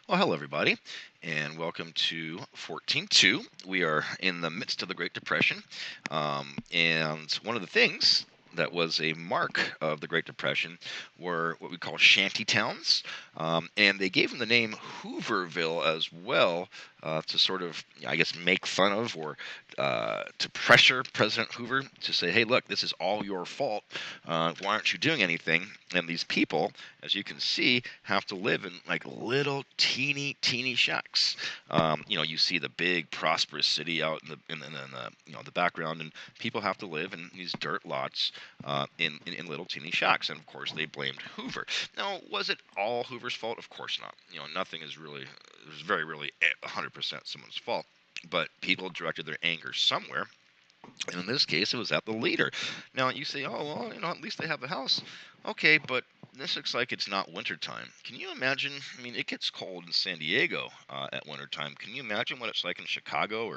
Well, hello, everybody, and welcome to 14.2. We are in the midst of the Great Depression. And one of the things that was a mark of the Great Depression were what we call shanty towns. And they gave them the name Hooverville as well to sort of, I guess, make fun of or to pressure President Hoover to say, hey, look, this is all your fault. Why aren't you doing anything? And these people, as you can see, have to live in like little teeny shacks. You see the big prosperous city out in the background, and people have to live in these dirt lots in little teeny shacks. And of course, they blamed Hoover. Now, was it all Hoover's fault? Of course not. Nothing is really, there's very really 100% someone's fault. But people directed their anger somewhere, and in this case, it was at the leader. Now you say, oh well, at least they have a house. Okay, but this looks like it's not wintertime. Can you imagine? I mean, it gets cold in San Diego at wintertime. Can you imagine what it's like in Chicago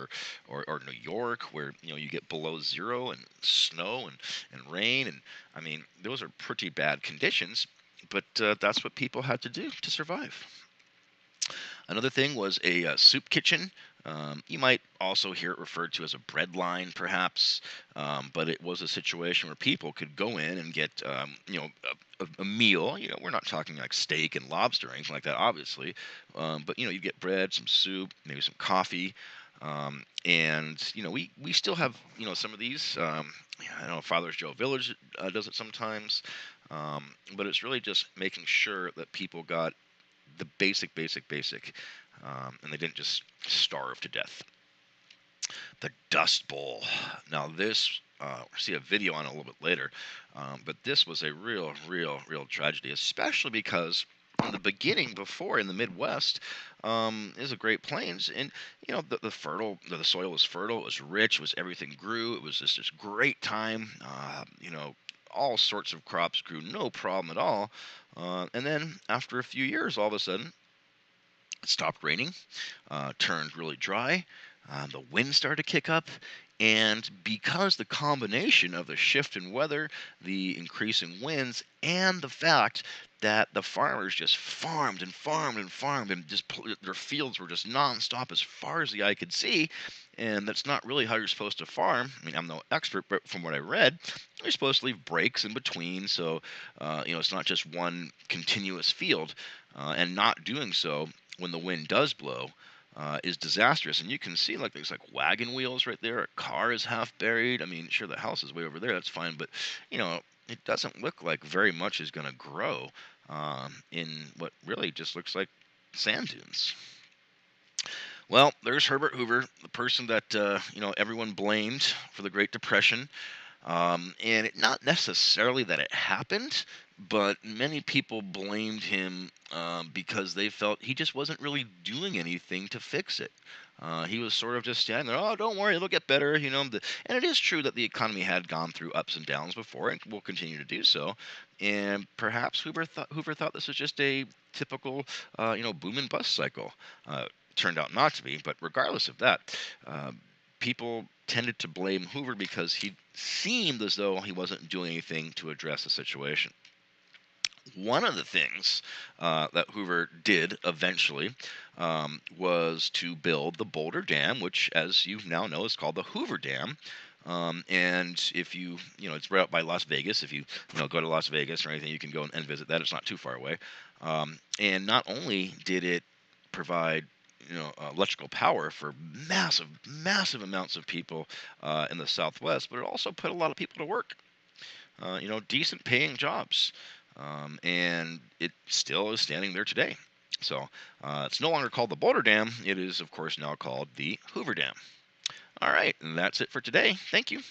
or New York, where you get below zero and snow and rain, and I mean those are pretty bad conditions. But that's what people had to do to survive. Another thing was a soup kitchen. You might also hear it referred to as a bread line, perhaps, but it was a situation where people could go in and get, a meal. We're not talking like steak and lobster or anything like that, obviously, but you get bread, some soup, maybe some coffee, and we still have some of these. I know Father's Joe Village does it sometimes, but it's really just making sure that people got the basic, and they didn't just starve to death. The Dust Bowl. Now this, we'll see a video on it a little bit later, but this was a real tragedy, especially because in the beginning, before in the Midwest, is a Great Plains, and the soil was fertile, it was rich, it was everything grew, it was just this great time. All sorts of crops grew, no problem at all. And then after a few years, all of a sudden, it stopped raining, turned really dry. The wind started to kick up. And because the combination of the shift in weather, the increase in winds, and the fact that the farmers just farmed and farmed and farmed, and just their fields were just nonstop as far as the eye could see, and that's not really how you're supposed to farm. I mean, I'm no expert, but from what I read, you're supposed to leave breaks in between, so it's not just one continuous field, and not doing so when the wind does blow is disastrous. And you can see like there's like wagon wheels right there. A car is half buried. I mean, sure, the house is way over there. That's fine, but it doesn't look like very much is going to grow in what really just looks like sand dunes. Well, there's Herbert Hoover, the person that everyone blamed for the Great Depression. Not necessarily that it happened, but many people blamed him because they felt he just wasn't really doing anything to fix it. He was sort of just standing there. Oh, don't worry, it'll get better. And it is true that the economy had gone through ups and downs before, and will continue to do so. And perhaps Hoover thought this was just a typical, boom and bust cycle. Turned out not to be, but regardless of that, people tended to blame Hoover because he seemed as though he wasn't doing anything to address the situation. One of the things that Hoover did eventually was to build the Boulder Dam, which, as you now know, is called the Hoover Dam. And if it's right out by Las Vegas. If you go to Las Vegas or anything, you can go and visit that. It's not too far away. And not only did it provide electrical power for massive amounts of people in the Southwest, but it also put a lot of people to work. Decent paying jobs, and it still is standing there today. So it's no longer called the Boulder Dam. It is, of course, now called the Hoover Dam. All right, and that's it for today. Thank you.